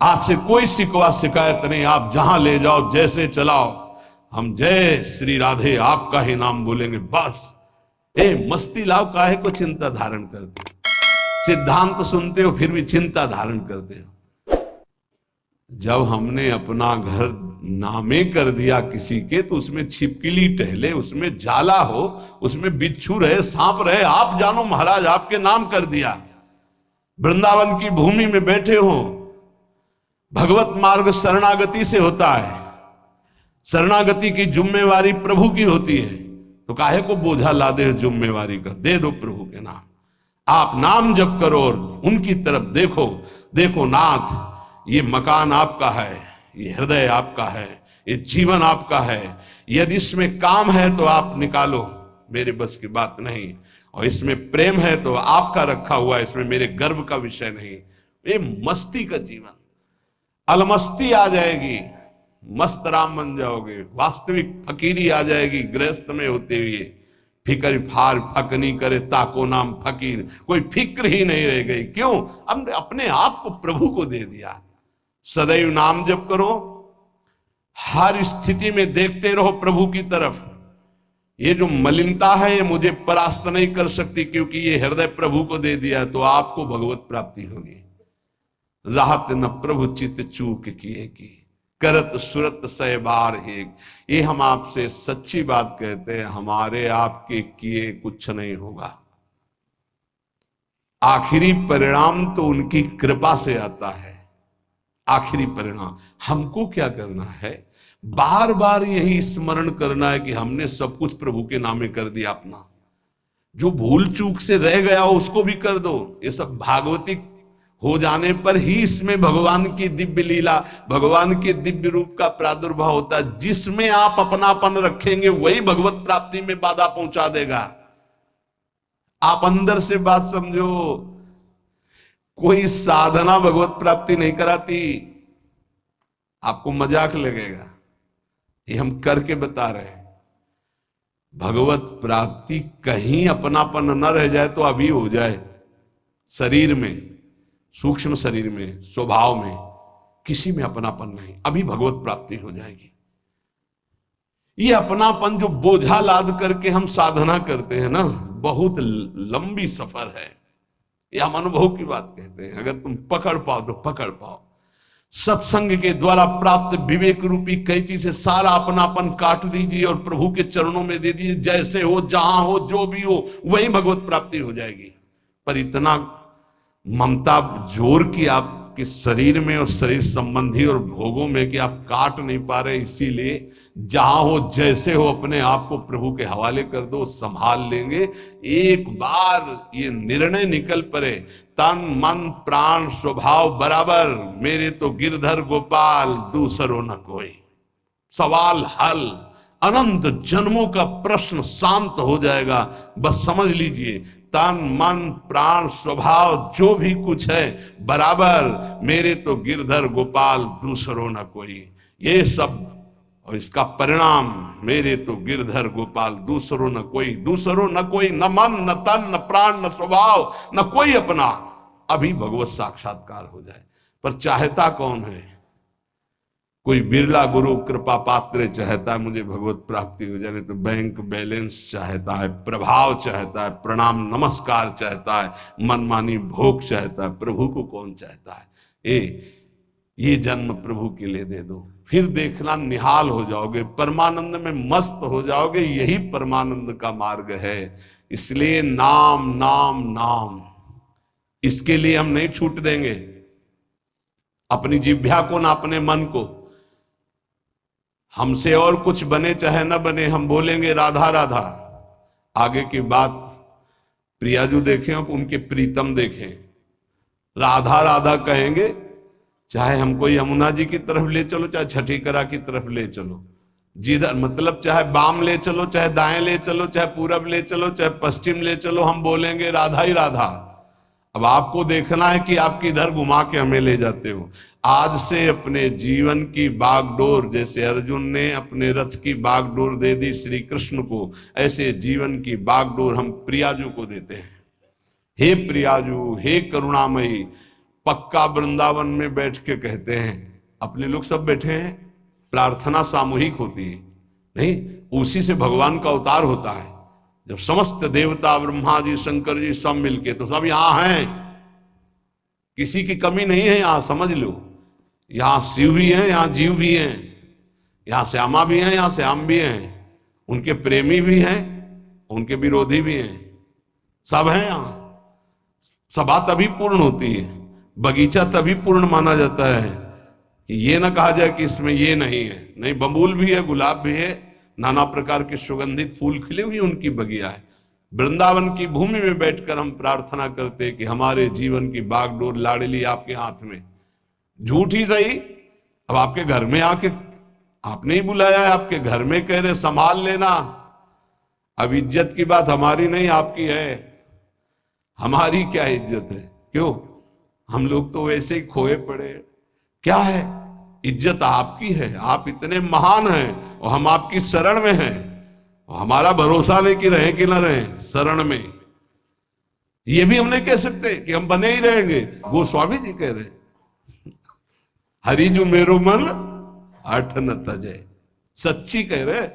आज से कोई शिकवा शिकायत नहीं, आप जहां ले जाओ जैसे चलाओ, हम जय श्री राधे आपका ही नाम बोलेंगे बस। मस्ती लाओ, काहे को चिंता धारण करते हो? सिद्धांत सुनते हो फिर भी चिंता धारण करते हो। जब हमने अपना घर नामे कर दिया किसी के, तो उसमें छिपकली टहले, उसमें जाला हो, उसमें बिच्छू रहे, सांप रहे, आप जानो महाराज, आपके नाम कर दिया। वृंदावन की भूमि में बैठे हो, भगवत मार्ग शरणागति से होता है, शरणागति की जिम्मेवारी प्रभु की होती है, तो काहे को बोझा ला दे जिम्मेवारी का? दे दो प्रभु के नाम, आप नाम जप करो और उनकी तरफ देखो। देखो नाथ, ये मकान आपका है, ये हृदय आपका है, ये जीवन आपका है, यदि इसमें काम है तो आप निकालो, मेरे बस की बात नहीं, और इसमें प्रेम है तो आपका रखा हुआ है, इसमें मेरे गर्व का विषय नहीं। ये मस्ती का जीवन, अलमस्ती आ जाएगी, मस्त राम बन जाओगे, वास्तविक फकीरी आ जाएगी गृहस्थ में होते हुए। फिक्र फार फक नहीं करे ताको नाम फकीर, कोई फिक्र ही नहीं रह गई। क्यों? हमने अपने आप को प्रभु को दे दिया। सदैव नाम जप करो, हर स्थिति में देखते रहो प्रभु की तरफ। ये जो मलिनता है ये मुझे परास्त नहीं कर सकती, क्योंकि ये हृदय प्रभु को दे दिया, तो आपको भगवत प्राप्ति होगी। राहत न प्रभु चित चूक किए की, करत सुरत सय बार हेक। ये हम आपसे सच्ची बात कहते हैं, हमारे आपके किए कुछ नहीं होगा। आखिरी परिणाम तो उनकी कृपा से आता है। आखिरी परिणाम हमको क्या करना है? बार बार यही स्मरण करना है कि हमने सब कुछ प्रभु के नामे कर दिया अपना। जो भूल चूक से रह गया हो उसको भी कर दो। ये सब भागवतिक हो जाने पर ही इसमें भगवान की दिव्य लीला, भगवान के दिव्य रूप का प्रादुर्भाव होता है। जिसमें आप अपनापन रखेंगे वही भगवत प्राप्ति में बाधा पहुंचा देगा। आप अंदर से बात समझो, कोई साधना भगवत प्राप्ति नहीं कराती। आपको मजाक लगेगा, ये हम करके बता रहे हैं। भगवत प्राप्ति कहीं अपनापन न रह जाए तो अभी हो जाए। शरीर में, सूक्ष्म शरीर में, स्वभाव में, किसी में अपनापन नहीं, अभी भगवत प्राप्ति हो जाएगी। ये अपनापन जो बोझा लाद करके हम साधना करते हैं ना, बहुत लंबी सफर है। ये हम अनुभव की बात कहते हैं। अगर तुम पकड़ पाओ तो पकड़ पाओ। सत्संग के द्वारा प्राप्त विवेक रूपी कैंची से सारा अपनापन काट दीजिए और प्रभु के चरणों में दे दीजिए। जैसे हो, जहां हो, जो भी हो, वही भगवत प्राप्ति हो जाएगी। पर इतना ममता जोर की आपके शरीर में और शरीर संबंधी और भोगों में कि आप काट नहीं पा रहे। इसीलिए जहां हो, जैसे हो, अपने आप को प्रभु के हवाले कर दो, संभाल लेंगे। एक बार ये निर्णय निकल पड़े, तन मन प्राण स्वभाव बराबर, मेरे तो गिरधर गोपाल दूसरो न कोई। सवाल हल, अनंत जन्मों का प्रश्न शांत हो जाएगा। बस समझ लीजिए, तन मन प्राण स्वभाव जो भी कुछ है बराबर, मेरे तो गिरधर गोपाल दूसरो न कोई। ये सब और इसका परिणाम, मेरे तो गिरधर गोपाल दूसरो न कोई। दूसरो न कोई, न मन न तन न प्राण न स्वभाव न कोई अपना। अभी भगवत साक्षात्कार हो जाए। पर चाहता कौन है? कोई बिरला गुरु कृपा पात्र चाहता है मुझे भगवत प्राप्ति हो जाए, तो बैंक बैलेंस चाहता है, प्रभाव चाहता है, प्रणाम नमस्कार चाहता है, मनमानी भोग चाहता है। प्रभु को कौन चाहता है? ये जन्म प्रभु के लिए दे दो, फिर देखना निहाल हो जाओगे, परमानंद में मस्त हो जाओगे। यही परमानंद का मार्ग है। इसलिए नाम नाम नाम, इसके लिए हम नहीं छूट देंगे अपनी जिह्वा को ना अपने मन को। हमसे और कुछ बने चाहे न बने, हम बोलेंगे राधा राधा। आगे की बात प्रियाजू देखें, उनके प्रीतम देखें, राधा राधा कहेंगे। चाहे हमको यमुना जी की तरफ ले चलो, चाहे छठीकरा की तरफ ले चलो, जिधर मतलब चाहे बाम ले चलो, चाहे दाएं ले चलो, चाहे पूरब ले चलो, चाहे पश्चिम ले चलो, हम बोलेंगे राधा ही राधा। अब आपको देखना है कि आप किधर घुमा के हमें ले जाते हो। आज से अपने जीवन की बागडोर, जैसे अर्जुन ने अपने रथ की बागडोर दे दी श्री कृष्ण को, ऐसे जीवन की बागडोर हम प्रियाजू को देते हैं। हे प्रियाजू, हे करुणामयी, पक्का वृंदावन में बैठ के कहते हैं, अपने लोग सब बैठे हैं, प्रार्थना सामूहिक होती है, नहीं, उसी से भगवान का अवतार होता है। जब समस्त देवता, ब्रह्मा जी, शंकर जी सब मिलके, तो सब यहां हैं, किसी की कमी नहीं है यहां, समझ लो। यहां शिव भी हैं, यहां जीव भी हैं, यहां श्यामा भी हैं, यहां श्याम भी हैं, उनके प्रेमी भी हैं, उनके विरोधी भी हैं, सब हैं यहां। सभा तभी पूर्ण होती है, बगीचा तभी पूर्ण माना जाता है कि ये ना कहा जाए कि इसमें ये नहीं है। नहीं, बबूल भी है, गुलाब भी है, नाना प्रकार के सुगंधित फूल खिले हुए उनकी बगिया है। वृंदावन की भूमि में बैठकर हम प्रार्थना करते कि हमारे जीवन की बागडोर लाडली आपके हाथ में। झूठ ही सही, अब आपके घर में आके आपने ही बुलाया है, आपके घर में कह रहे संभाल लेना। अब इज्जत की बात हमारी नहीं आपकी है, हमारी क्या इज्जत है? क्यों, हम लोग तो वैसे ही खोए पड़े। क्या है, इज्जत आपकी है, आप इतने महान हैं और हम आपकी शरण में हैं। हमारा भरोसा नहीं कि रहे कि ना रहे शरण में, ये भी हम नहीं कह सकते कि हम बने ही रहेंगे। गोस्वामी जी कह रहे, हरि जो मेरो मन हठ न तजे, सच्ची कह रहे।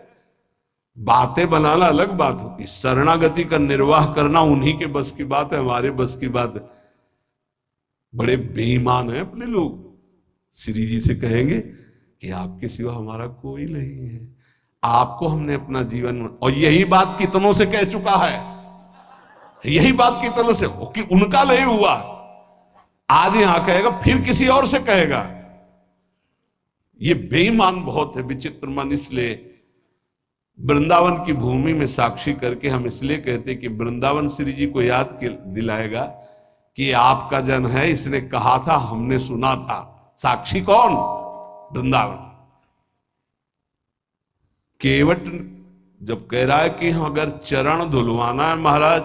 बातें बनाना अलग बात होती, शरणागति का निर्वाह करना उन्हीं के बस की बात है, हमारे बस की बात है। बड़े बेईमान है अपने लोग, श्री जी से कहेंगे कि आपके सिवा हमारा कोई नहीं है, आपको हमने अपना जीवन, और यही बात कितनों से कह चुका है, यही बात कितनों से, कि उनका नहीं हुआ, आज यहां कहेगा, फिर किसी और से कहेगा। ये बेईमान बहुत है, विचित्र मन। इसलिए वृंदावन की भूमि में साक्षी करके हम इसलिए कहते कि वृंदावन श्री जी को याद दिलाएगा कि आपका जन है, इसने कहा था, हमने सुना था। साक्षी कौन? वृंदावन। केवट जब कह रहा है कि अगर चरण धुलवाना है महाराज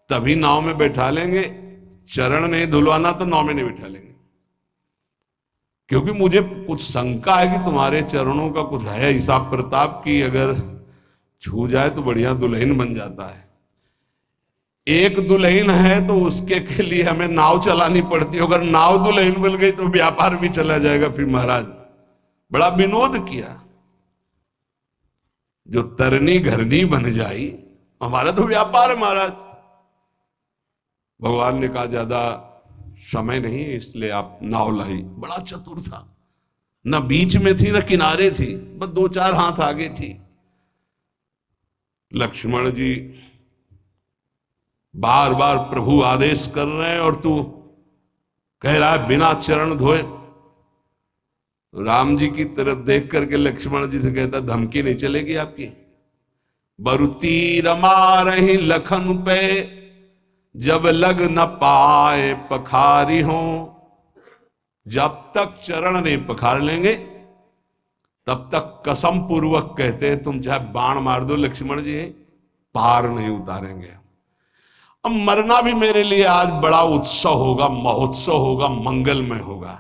तभी नाव में बैठा लेंगे, चरण नहीं धुलवाना तो नाव में नहीं बैठा लेंगे, क्योंकि मुझे कुछ शंका है कि तुम्हारे चरणों का कुछ है हिसाब प्रताप की, अगर छू जाए तो बढ़िया दुल्हन बन जाता है। एक दुल्हन है तो उसके के लिए हमें नाव चलानी पड़ती है, अगर नाव दुल्हन बन गई तो व्यापार भी चला जाएगा। फिर महाराज बड़ा विनोद किया, जो तरनी घरनी बन जाई, हमारा तो व्यापार है महाराज। भगवान ने कहा ज्यादा समय नहीं, इसलिए आप नाव लाई। बड़ा चतुर था, न बीच में थी न किनारे थी, बस 2-4 हाथ आगे थी। लक्ष्मण जी बार बार प्रभु आदेश कर रहे हैं और तू कह रहा है बिना चरण धोए। राम जी की तरफ देख करके लक्ष्मण जी से कहता, धमकी नहीं चलेगी आपकी। बरुती रमा रही लखन पे, जब लग न पाए पखारी हो। जब तक चरण नहीं पखार लेंगे तब तक कसम पूर्वक कहते हैं तुम चाहे बाण मार दो लक्ष्मण जी, पार नहीं उतारेंगे। अब मरना भी मेरे लिए आज बड़ा उत्सव होगा, महोत्सव होगा, मंगलमय होगा।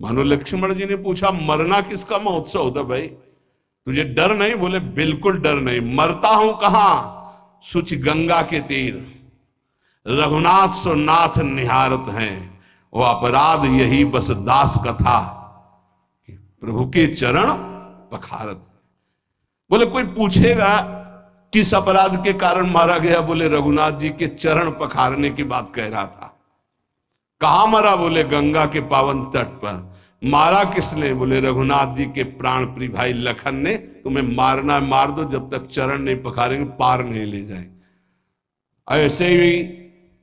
मानो लक्ष्मण जी ने पूछा, मरना किसका महोत्सव होता भाई? तुझे डर नहीं? बोले बिल्कुल डर नहीं। मरता हूं कहां? सुच गंगा के तीर, रघुनाथ सो नाथ निहारत हैं, वो अपराध यही बस दास का था, प्रभु के चरण पखारत। बोले कोई पूछेगा किस अपराध के कारण मारा गया? बोले रघुनाथ जी के चरण पखारने की बात कह रहा था। कहां मरा? बोले गंगा के पावन तट पर। मारा किसने? बोले रघुनाथ जी के प्राण प्रिय भाई लखन ने। तुम्हें मारना मार दो, जब तक चरण नहीं पखारेंगे पार नहीं ले जाए। ऐसे ही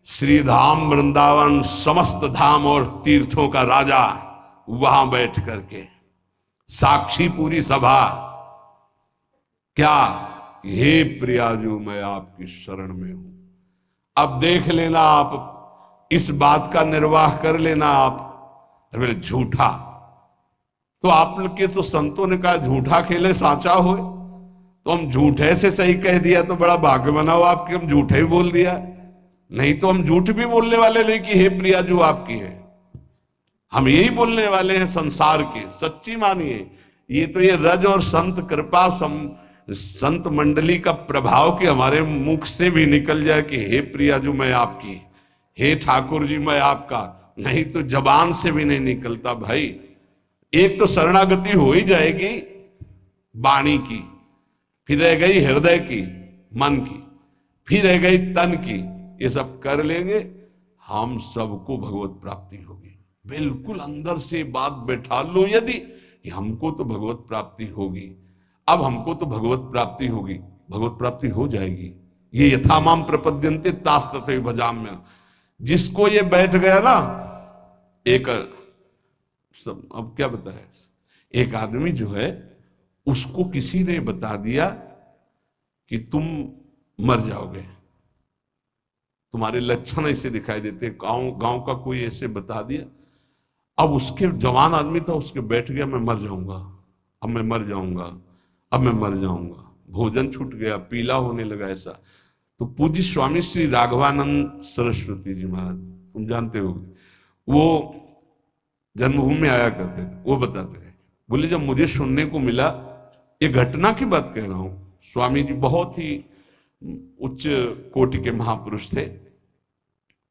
श्रीधाम वृंदावन समस्त धाम और तीर्थों का राजा वहां बैठ करके साक्षी पूरी सभा, क्या हे प्रियाजू मैं आपकी शरण में हूं। अब देख लेना, आप इस बात का निर्वाह कर लेना। आप बोले झूठा, तो आप लोग के तो संतों ने कहा झूठा खेले सांचा हो, तो हम झूठे से सही कह दिया तो बड़ा भाग्य बनाओ आपके, हम झूठे ही बोल दिया। नहीं तो हम झूठ भी बोलने वाले नहीं कि हे प्रियाजू आपकी है, हम यही बोलने वाले हैं संसार के। सच्ची मानिए, ये तो ये रज और संत कृपा संत मंडली का प्रभाव के हमारे मुख से भी निकल जाए कि हे प्रियाजू मैं आपकी, हे ठाकुर जी मैं आपका, नहीं तो जबान से भी नहीं निकलता भाई। एक तो शरणागति हो ही जाएगी वाणी की, फिर रह गई हृदय की, मन की, फिर रह गई तन की। ये सब कर लेंगे, हम सबको भगवत प्राप्ति होगी। बिल्कुल अंदर से बात बैठा लो यदि कि हमको तो भगवत प्राप्ति होगी, अब हमको तो भगवत प्राप्ति होगी, भगवत प्राप्ति हो जाएगी। ये यथामाम प्रपद्यन्ते तास तथैव भजाम्य। जिसको ये बैठ गया ना, एक सब अब क्या बताया, एक आदमी जो है उसको किसी ने बता दिया कि तुम मर जाओगे, तुम्हारे लक्षण ऐसे दिखाई देते, गांव का कोई ऐसे बता दिया। अब उसके जवान आदमी था, उसके बैठ गया मैं मर जाऊंगा, अब मैं मर जाऊंगा, अब मैं मर जाऊंगा। भोजन छूट गया, पीला होने लगा ऐसा। तो पूज्य स्वामी श्री राघवानंद सरस्वती जी महाराज, तुम जानते हो, वो जन्मभूमि में आया करते थे। वो बताते हैं, बोले जब मुझे सुनने को मिला, ये घटना की बात कह रहा हूं, स्वामी जी बहुत ही उच्च कोटि के महापुरुष थे,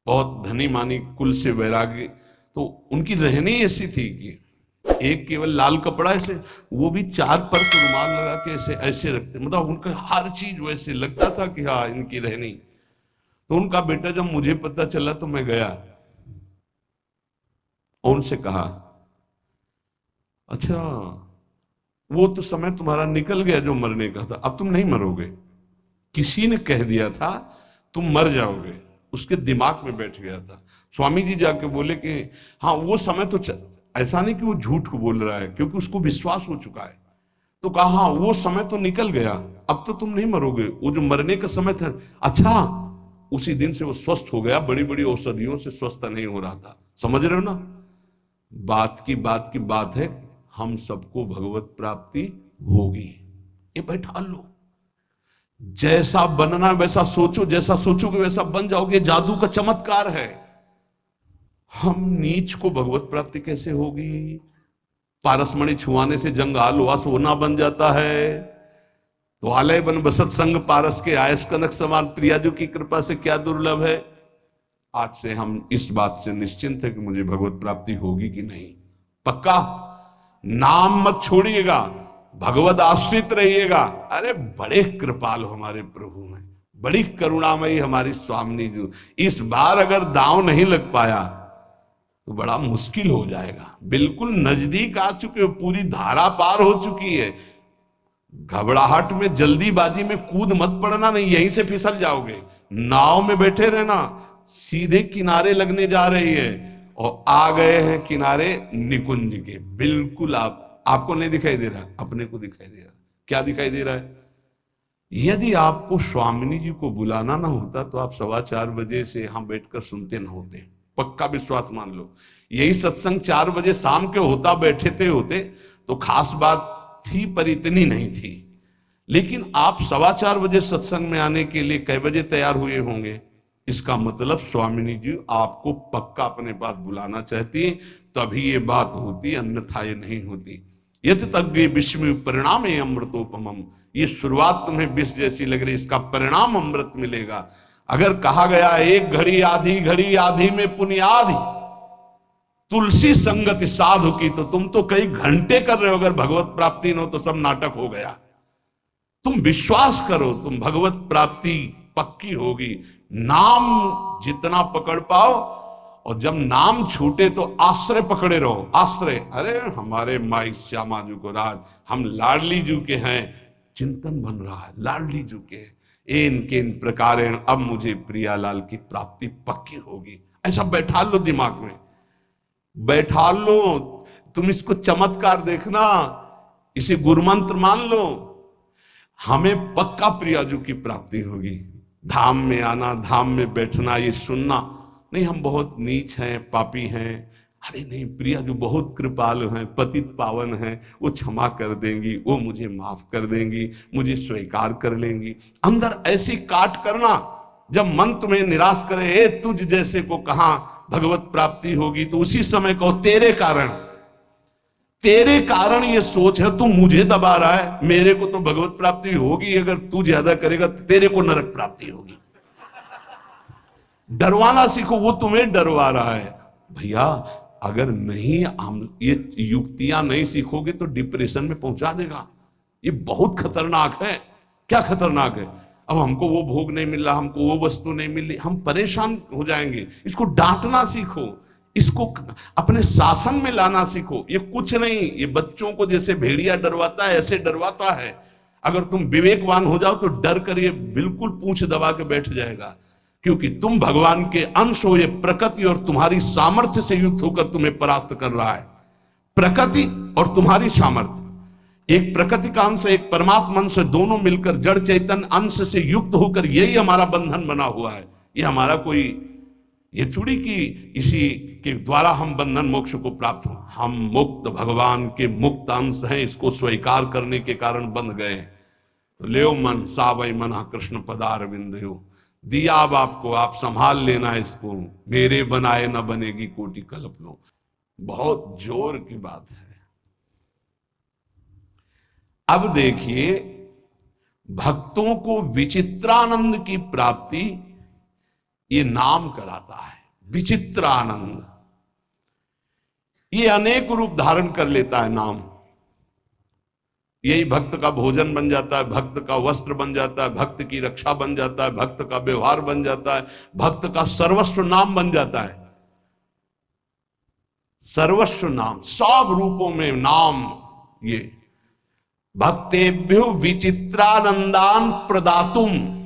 बहुत धनी मानी कुल से वैरागी। तो उनकी रहनी ऐसी थी कि एक केवल लाल कपड़ा ऐसे, वो भी 4 पर रुमाल लगा के ऐसे ऐसे रखते, मतलब उनका हर चीज वैसे लगता था कि हाँ इनकी रहनी। तो उनका बेटा जब मुझे पता चला तो मैं गया और उनसे कहा, अच्छा वो तो समय तुम्हारा निकल गया जो मरने का था, अब तुम नहीं मरोगे। किसी ने कह दिया था तुम मर जाओगे, उसके दिमाग में बैठ गया था। स्वामी जी जाके बोले कि हाँ वो समय तो ऐसा नहीं कि वो झूठ को बोल रहा है, क्योंकि उसको विश्वास हो चुका है। तो कहा हाँ वो समय तो निकल गया, अब तो तुम नहीं मरोगे, वो जो मरने का समय था। अच्छा, उसी दिन से वो स्वस्थ हो गया, बड़ी बड़ी औषधियों से स्वस्थ नहीं हो रहा था। समझ रहे हो ना, बात की बात है, हम सबको भगवत प्राप्ति होगी। ये बैठा लो, जैसा बनना वैसा सोचो, जैसा सोचोगे वैसा बन जाओगे। जादू का चमत्कार है। हम नीच को भगवत प्राप्ति कैसे होगी? पारसमणि छुआने से जंगाल हुआ सोना बन जाता है। तो आलय बन बसत संग पारस के आयस कनक समान, प्रियाजू की कृपा से क्या दुर्लभ है। आज से हम इस बात से निश्चिंत है कि मुझे भगवत प्राप्ति होगी कि नहीं। पक्का नाम मत छोड़िएगा, भगवत आश्रित रहिएगा। अरे बड़े कृपाल हमारे प्रभु हैं, बड़ी करुणामयी हमारी स्वामिनी जी। इस बार अगर दांव नहीं लग पाया तो बड़ा मुश्किल हो जाएगा। बिल्कुल नजदीक आ चुके हो, पूरी धारा पार हो चुकी है। घबराहट में जल्दीबाजी में कूद मत पड़ना, नहीं यहीं से फिसल जाओगे। नाव में बैठे रहना, सीधे किनारे लगने जा रही है और आ गए हैं किनारे निकुंज के। बिल्कुल आपको नहीं दिखाई दे रहा, अपने को दिखाई दे रहा। क्या दिखाई दे रहा है? यदि आपको स्वामिनी जी को बुलाना ना होता तो आप 4:15 बजे से यहां बैठकर सुनते ना होते। पक्का विश्वास मान लो, यही सत्संग 4 बजे शाम के होता, बैठे होते तो खास बात थी, पर इतनी नहीं थी। लेकिन आप 4:15 बजे सत्संग में आने के लिए कै बजे तैयार हुए होंगे? इसका मतलब स्वामिनी जी आपको पक्का अपने पास बुलाना चाहती, तभी ये बात होती, अन्यथा ये नहीं होती। यत तज्ञ विस्मय परिणाम अमृतोपमम। ये शुरुआत तुम्हें विष जैसी लग रही, इसका परिणाम अमृत मिलेगा। अगर कहा गया एक घड़ी आधी में पुण्यादि तुलसी संगति साधु की, तो तुम तो कई घंटे कर रहे हो। अगर भगवत प्राप्ति न हो तो सब नाटक हो गया। तुम विश्वास करो, तुम भगवत प्राप्ति पक्की होगी। नाम जितना पकड़ पाओ, और जब नाम छूटे तो आश्रय पकड़े रहो। आश्रय, अरे हमारे माई श्यामा जी को राज, हम लाडली जी के हैं, चिंतन बन रहा है लाडली जी के। इनके इन प्रकार अब मुझे प्रियालाल की प्राप्ति पक्की होगी। ऐसा बैठा लो दिमाग में, बैठा लो। तुम इसको चमत्कार देखना, इसे गुरुमंत्र मान लो। हमें पक्का प्रियाजू की प्राप्ति होगी। धाम में आना, धाम में बैठना, ये सुनना नहीं हम बहुत नीच हैं, पापी हैं। अरे नहीं, प्रियाजू बहुत कृपालु हैं, पतित पावन हैं, वो क्षमा कर देंगी, वो मुझे माफ कर देंगी, मुझे स्वीकार कर लेंगी। अंदर ऐसी काट करना, जब मन तुम्हें निराश करे, ए तुझ जैसे को कहां भगवत प्राप्ति होगी, तो उसी समय कहो तेरे कारण ये सोच है, तू मुझे दबा रहा है, मेरे को तो भगवत प्राप्ति होगी। अगर तू ज्यादा करेगा तो तेरे को नरक प्राप्ति होगी। डरवाना सीखो, वो तुम्हें डरवा रहा है। भैया अगर नहीं हम ये युक्तियां नहीं सीखोगे तो डिप्रेशन में पहुंचा देगा। ये बहुत खतरनाक है। क्या खतरनाक है? अब हमको वो भोग नहीं मिल रहा, हमको वो वस्तु नहीं मिल रही, हम परेशान हो जाएंगे। इसको डांटना सीखो, इसको अपने शासन में लाना सीखो। ये कुछ नहीं, ये बच्चों को जैसे भेड़िया डरवाता है ऐसे डरवाता है। अगर तुम विवेकवान हो जाओ तो डर कर ये बिल्कुल पूंछ दबा के बैठ जाएगा, क्योंकि तुम भगवान के अंश हो। ये प्रकृति और तुम्हारी सामर्थ्य से युक्त होकर तुम्हें परास्त कर रहा है। प्रकृति और तुम्हारी सामर्थ्य, एक प्रकृति का अंश एक परमात्मा अंश, दोनों मिलकर जड़ चैतन्य अंश से युक्त होकर यही हमारा बंधन बना हुआ है। ये हमारा कोई ये थोड़ी कि इसी के द्वारा हम बंधन मोक्ष को प्राप्त हो। हम मुक्त भगवान के मुक्त अंश हैं, इसको स्वीकार करने के कारण बंध गए। तो ले मन सावई मना कृष्ण पदार बिंदु, दिया अब आपको, आप संभाल लेना इसको। मेरे बनाए न बनेगी कोटि कल्प लो। बहुत जोर की बात है। अब देखिए, भक्तों को विचित्रानंद की प्राप्ति ये नाम कराता है। विचित्रानंद ये अनेक रूप धारण कर लेता है नाम। यही भक्त का भोजन बन जाता है, भक्त का वस्त्र बन जाता है, भक्त की रक्षा बन जाता है, भक्त का व्यवहार बन जाता है, भक्त का सर्वस्व नाम बन जाता है। सर्वस्व नाम, सब रूपों में नाम। ये भक्तेभ्यो विचित्रानंदान प्रदातुम,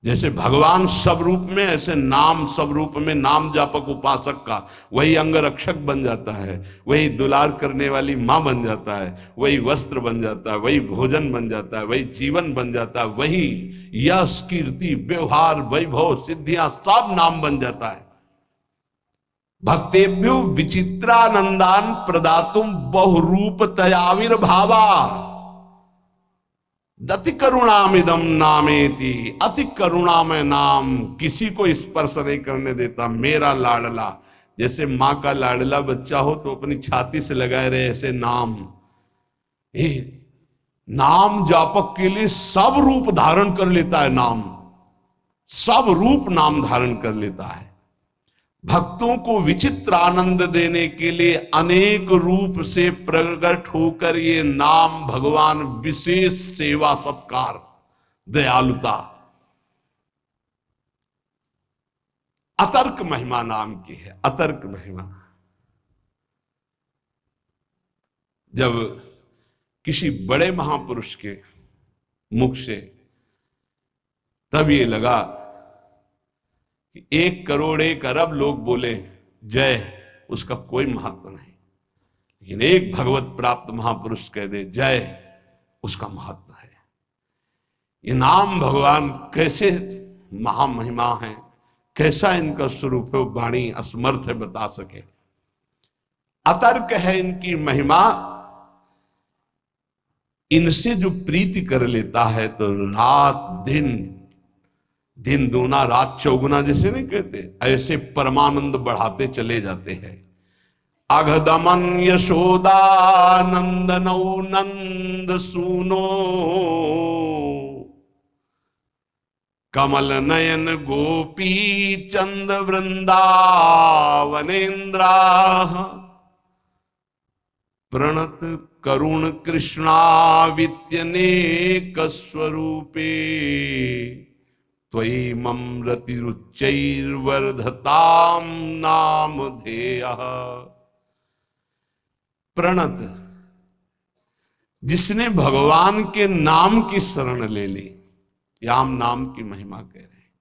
जैसे भगवान सब रूप में, ऐसे नाम सब रूप में। नाम जापक उपासक का वही अंगरक्षक बन जाता है, वही दुलार करने वाली मां बन जाता है, वही वस्त्र बन जाता है, वही भोजन बन जाता है, वही जीवन बन जाता है, वही यश कीर्ति व्यवहार वैभव सिद्धियां सब नाम बन जाता है। भक्तेभ्यो विचित्रानंदान प्रदातुम बहुरूप तयाविर्भावा दति करुणामिदम नामेति। अति करुणामय नाम, किसी को स्पर्श नहीं करने देता। मेरा लाडला, जैसे मां का लाडला बच्चा हो तो अपनी छाती से लगाए रहे, ऐसे नाम। नाम जापक के लिए सब रूप धारण कर लेता है नाम, सब रूप नाम धारण कर लेता है। भक्तों को विचित्र आनंद देने के लिए अनेक रूप से प्रकट होकर ये नाम भगवान विशेष सेवा सत्कार दयालुता अतर्क महिमा नाम की है। अतर्क महिमा, जब किसी बड़े महापुरुष के मुख से तब ये लगा कि 1 करोड़ 1 अरब लोग बोले जय, उसका कोई महत्व नहीं, लेकिन एक भगवत प्राप्त महापुरुष कह दे जय, उसका महत्व है। ये नाम भगवान कैसे महामहिमा है, कैसा इनका स्वरूप है, वाणी असमर्थ है बता सके। अतर्क है इनकी महिमा। इनसे जो प्रीति कर लेता है तो रात दिन, दिन दूना रात चौगुना जैसे नहीं कहते, ऐसे परमानंद बढ़ाते चले जाते हैं। अघदमन यशोदा नंदनौ नंद सूनो, कमल नयन गोपी चंद वृंदावनेन्द्रा, प्रणत करुण कृष्णावित्यनेक स्वरूपे, त्वयि ममरतिरुच्चैर्वर्धताम नामधेयः। प्रणत, जिसने भगवान के नाम की शरण ले ली, याम नाम की महिमा कह रहे हैं।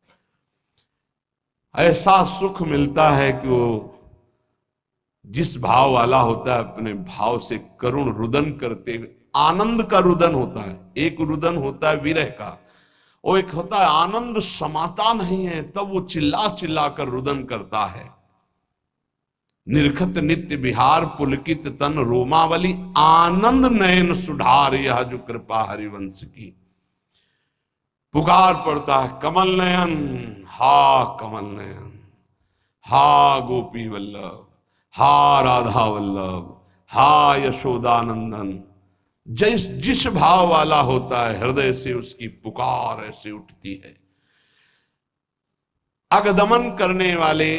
ऐसा सुख मिलता है कि वो जिस भाव वाला होता है अपने भाव से करुण रुदन करते हुए, आनंद का रुदन होता है। एक रुदन होता है विरह का, और एक होता है आनंद समाता नहीं है तब वो चिल्ला चिल्ला कर रुदन करता है। निर्खत नित्य विहार पुलकित तन रोमावली, आनंद नयन सुधार, यह जो कृपा हरिवंश की। पुकार पड़ता है कमल नयन, हा कमल नयन, हा गोपी वल्लभ, हा राधा वल्लभ, हा यशोदानंदन। जिस भाव वाला होता है हृदय से उसकी पुकार ऐसे उठती है। अगदमन करने वाले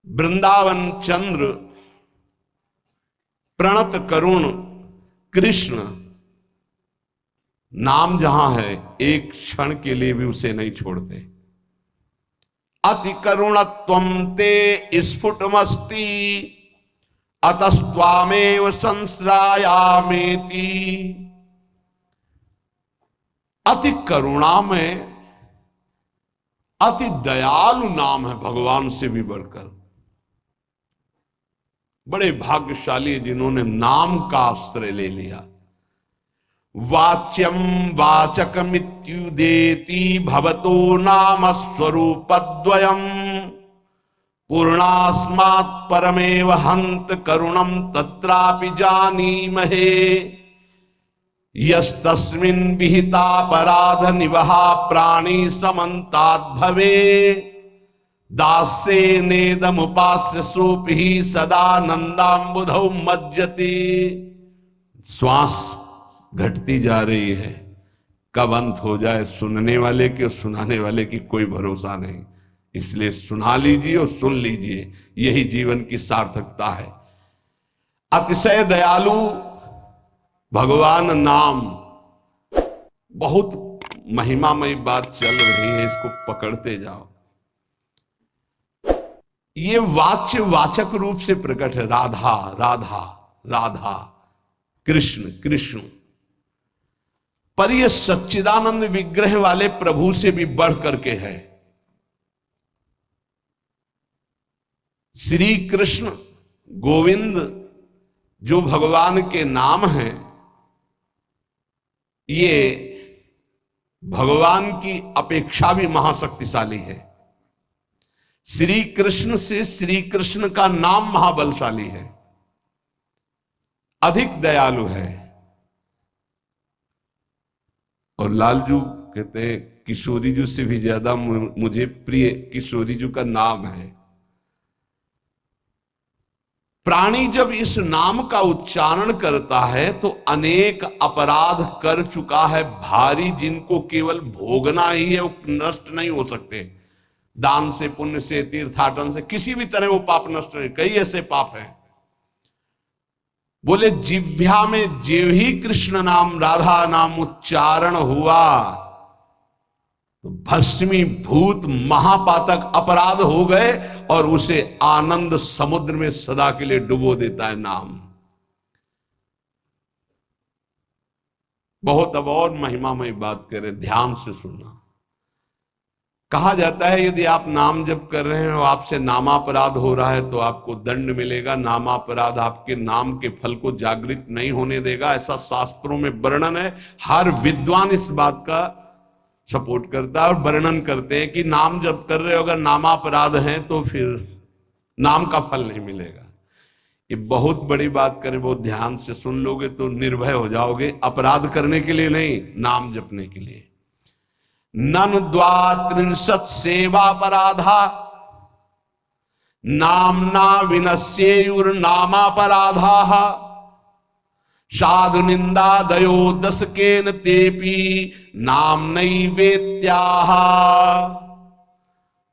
वृंदावन चंद्र प्रणत करुण कृष्ण नाम जहां है एक क्षण के लिए भी उसे नहीं छोड़ते। अति करुणत्वम ते स्फुटमस्ति अतस्त्वामेव संश्रायामेति। अति करुणा में अति दयालु नाम है भगवान से भी बढ़कर। बड़े भाग्यशाली जिन्होंने नाम का आश्रय ले लिया। वाच्यम वाचकमित्युदेति भवतो नाम स्वरूपद्वयम् पूर्णास्मात् परमेव हन्त करुणम तत्रापि जानीमहे यस्तस्मिन् विहितापराध निवहा प्राणी समन्ताद् भवे दास्ये नेदमुपास्य सोऽपि सदानंदाम्बुधौ मज्जति। श्वास घटती जा रही है, कब अंत हो जाए सुनने वाले के और सुनाने वाले की कोई भरोसा नहीं। इसलिए सुना लीजिए और सुन लीजिए, यही जीवन की सार्थकता है। अतिशय दयालु भगवान नाम, बहुत महिमामयी बात चल रही है, इसको पकड़ते जाओ। ये वाच्य वाचक रूप से प्रकट है, राधा राधा राधा, कृष्ण कृष्ण, पर यह सच्चिदानंद विग्रह वाले प्रभु से भी बढ़ करके है। श्री कृष्ण गोविंद जो भगवान के नाम हैं, ये भगवान की अपेक्षा भी महाशक्तिशाली है। श्री कृष्ण से श्री कृष्ण का नाम महाबलशाली है, अधिक दयालु है। और लालजू कहते हैं किशोरी जी से भी ज्यादा मुझे प्रिय किशोरी जी का नाम है। प्राणी जब इस नाम का उच्चारण करता है तो अनेक अपराध कर चुका है भारी, जिनको केवल भोगना ही है, वो नष्ट नहीं हो सकते। दान से, पुण्य से, तीर्थाटन से, किसी भी तरह वो पाप नष्ट नहीं। कई ऐसे पाप हैं, बोले जिह्वा में जेव ही कृष्ण नाम राधा नाम उच्चारण हुआ तो भस्मी भूत महापातक अपराध हो गए और उसे आनंद समुद्र में सदा के लिए डुबो देता है नाम। बहुत अब और महिमामय बात करें, ध्यान से सुनना। कहा जाता है यदि आप नाम जप कर रहे हैं और आपसे नामापराध हो रहा है तो आपको दंड मिलेगा। नामापराध आपके नाम के फल को जागृत नहीं होने देगा, ऐसा शास्त्रों में वर्णन है। हर विद्वान इस बात का सपोर्ट करता है और वर्णन करते हैं कि नाम जप कर रहे हो अगर नामापराध है तो फिर नाम का फल नहीं मिलेगा। ये बहुत बड़ी बात करें, बहुत ध्यान से सुन लोगे तो निर्भय हो जाओगे। अपराध करने के लिए नहीं, नाम जपने के लिए। ननु द्वात्रिंशत् सेवापराधा नामना विनश्येयुर्नामापराधाः साधु निंदादयो दशकेन तेपि नाम्नैवेत्याः।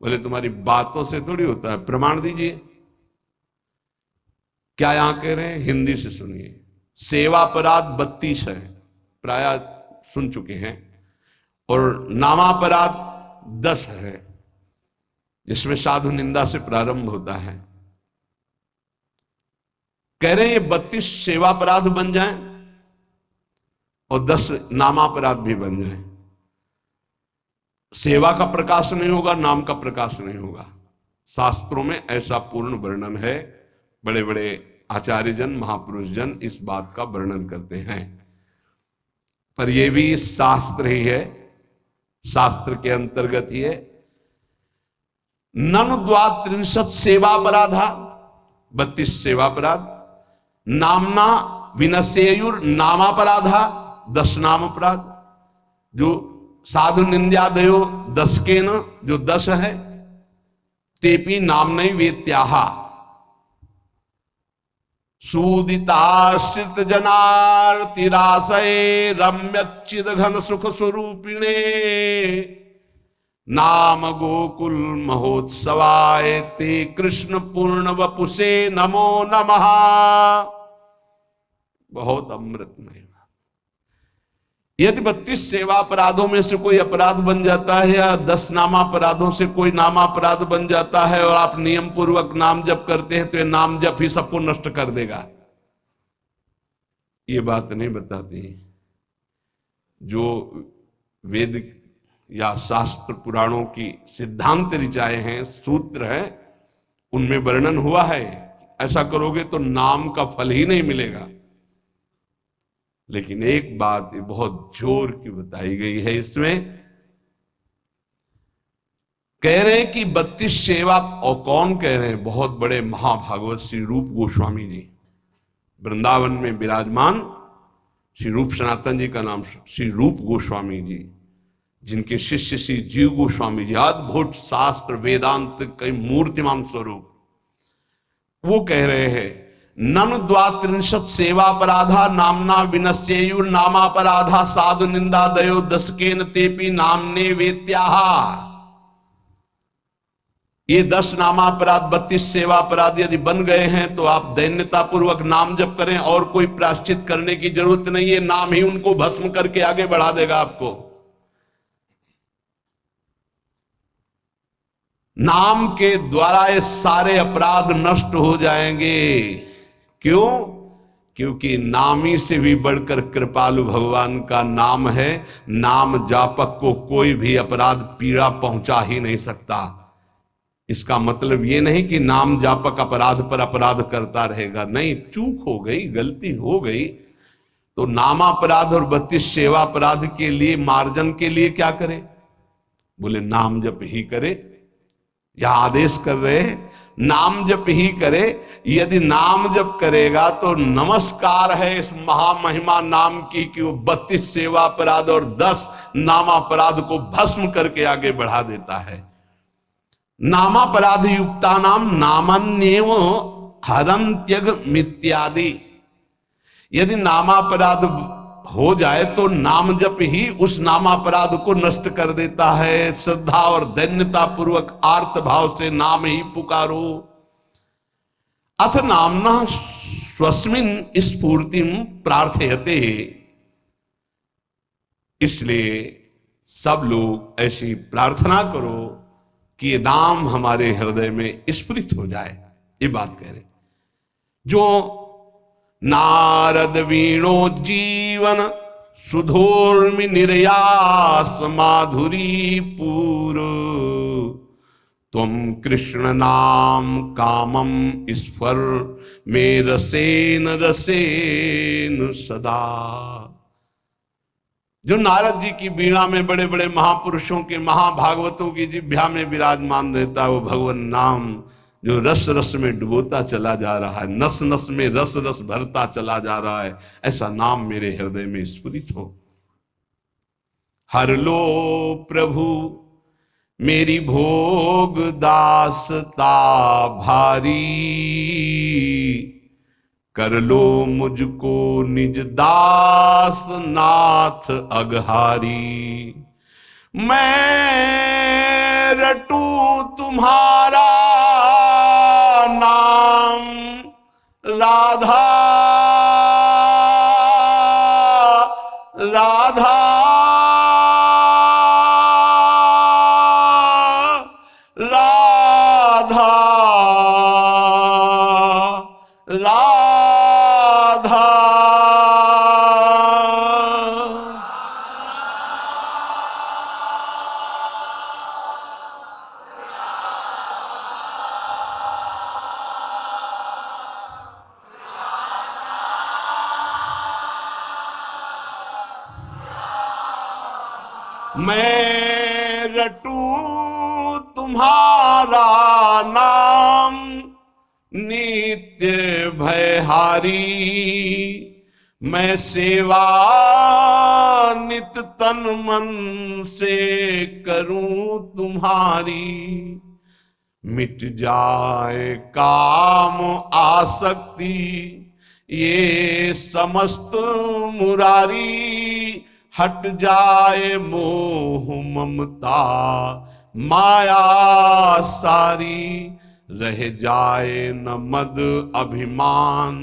बोले तुम्हारी बातों से थोड़ी होता है, प्रमाण दीजिए। क्या यहां कह रहे हैं, हिंदी से सुनिए। सेवापराध 32 है, प्राय सुन चुके हैं, और नामापराध 10 है, जिसमें साधु निंदा से प्रारंभ होता है। कह रहे हैं ये 32 सेवापराध बन जाएं और 10 नामापराध भी बन जाएं। सेवा का प्रकाश नहीं होगा, नाम का प्रकाश नहीं होगा। शास्त्रों में ऐसा पूर्ण वर्णन है। बड़े बड़े आचार्यजन, महापुरुष जन इस बात का वर्णन करते हैं। पर यह भी शास्त्र ही है, शास्त्र के अंतर्गत ही है। ननु द्वात्रिंशत् सेवापराधा, 32 सेवापराध। नामना विनश्येयुर नामापराधा, 10 नामापराध। जो साधु निंद्यादयो 10 के न, जो 10 है। तेपि नाम्नैवेत्याः सूदिताश्रित जनार्तिराशये रम्यच्चिद घन सुख स्वरूपिणे नाम गोकुल महोत्सवाय ते कृष्ण पूर्ण वपुषे नमो नमः। बहुत अमृतमय। यदि 32 सेवा अपराधों में से कोई अपराध बन जाता है या 10 नामापराधों से कोई नामापराध बन जाता है और आप नियम पूर्वक नाम जप करते हैं तो ये नाम जप ही सबको नष्ट कर देगा, ये बात नहीं बताती। जो वेद या शास्त्र पुराणों की सिद्धांत ऋचाएं हैं, सूत्र हैं, उनमें वर्णन हुआ है ऐसा करोगे तो नाम का फल ही नहीं मिलेगा। लेकिन एक बात बहुत जोर की बताई गई है इसमें, कह रहे हैं कि 32 सेवा, और कौन कह रहे हैं? बहुत बड़े महाभागवत श्री रूप गोस्वामी जी, वृंदावन में विराजमान श्री रूप सनातन जी का नाम श्री रूप गोस्वामी जी, जिनके शिष्य श्री जीव गोस्वामी जी, अद्भुत शास्त्र वेदांत के मूर्तिमान स्वरूप, वो कह रहे हैं नन द्वात्रिंशत् सेवापराधा नामना विनश्येयुर नामापराधा साधु निंदा दयो दशकेन तेपि नामने वेत्याहा। ये 10 नामापराध 32 सेवा अपराध यदि बन गए हैं तो आप दैन्यता पूर्वक नाम जप करें और कोई प्रायश्चित करने की जरूरत नहीं है, नाम ही उनको भस्म करके आगे बढ़ा देगा आपको। नाम के द्वारा ये सारे अपराध नष्ट हो जाएंगे। क्यों? क्योंकि नामी से भी बढ़कर कृपालु भगवान का नाम है। नाम जापक को कोई भी अपराध पीड़ा पहुंचा ही नहीं सकता। इसका मतलब ये नहीं कि नाम जापक अपराध पर अपराध करता रहेगा, नहीं, चूक हो गई, गलती हो गई तो नामापराध और 32 सेवा अपराध के लिए मार्जन के लिए क्या करे? बोले नाम जप ही करे, या आदेश कर रहे हैं नाम जप ही करे। यदि नाम जप करेगा तो नमस्कार है इस महामहिमा नाम की कि वो 32 सेवा अपराध और 10 नामापराध को भस्म करके आगे बढ़ा देता है। नामापराध युक्ता नाम नामन्येव हरन्त्यग मित्यादि। यदि नामापराध हो जाए तो नाम जप ही उस नामापराध को नष्ट कर देता है। श्रद्धा और दैन्यता पूर्वक आर्त भाव से नाम ही पुकारो। अथ नामना स्वस्मिन स्फूर्तिम प्रार्थयते। इसलिए सब लोग ऐसी प्रार्थना करो कि ये नाम हमारे हृदय में स्फुरित हो जाए। ये बात कह रहे जो नारद वीणो जीवन सुधोर्मि निर्यास माधुरी पूर तुम कृष्ण नाम कामम स्फर में रसेन रसेन सदा। जो नारद जी की वीणा में बड़े बड़े महापुरुषों के महाभागवतों की जिह्वा में विराजमान रहता है वो भगवान नाम, जो रस रस में डुबोता चला जा रहा है, नस नस में रस रस भरता चला जा रहा है, ऐसा नाम मेरे हृदय में स्फुरित हो। हर लो प्रभु मेरी भोग दासता भारी, कर लो मुझको निज दास नाथ अघहारी। मैं रटू तुम्हारा नाम राधा राधा राधा राधा। मैं रटूं तुम्हारा नाम नित्य भयहारी। मैं सेवा नित तन मन से करूं तुम्हारी। मिट जाए काम आसक्ति ये समस्त मुरारी। हट जाए मोह ममता माया सारी, रह जाए न मद अभिमान,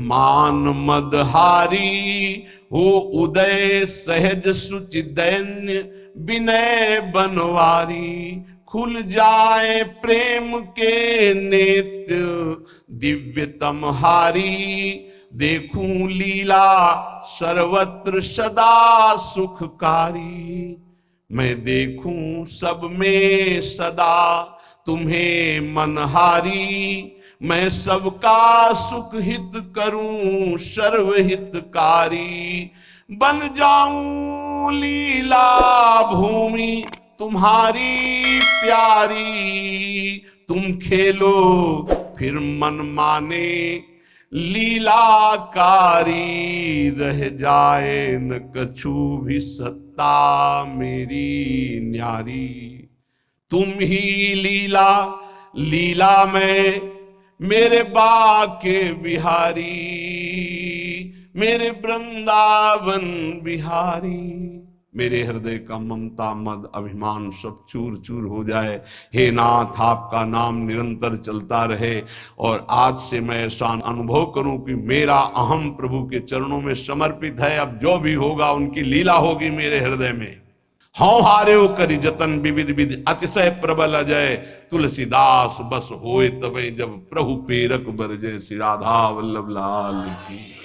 मान मद हारी, हो उदय सहज सुचि दैन्य विनय बनवारी, खुल जाए प्रेम के नेत्र दिव्यतम हारी, देखूं लीला सर्वत्र सदा सुखकारी, मैं देखूं सब में सदा तुम्हें मनहारी, मैं सबका सुख हित करूं सर्वहितकारी, बन जाऊं लीला भूमि तुम्हारी प्यारी, तुम खेलो फिर मन माने लीलाकारी, रह जाए न कछु भी सत्ता मेरी न्यारी, तुम ही लीला लीला में मेरे बाके बिहारी, मेरे वृंदावन बिहारी, मेरे हृदय का ममता मद अभिमान सब चूर चूर हो जाए। हे नाथ, आपका नाम निरंतर चलता रहे और आज से मैं ऐसा अनुभव करूं कि मेरा अहम प्रभु के चरणों में समर्पित है। अब जो भी होगा उनकी लीला होगी मेरे हृदय में। हौ हार्यो करी जतन विविध विधि, अतिशय प्रबल अजय, तुलसीदास बस होए तबे जब प्रभु पेरक बरजे। श्री राधा वल्लभ लाल की।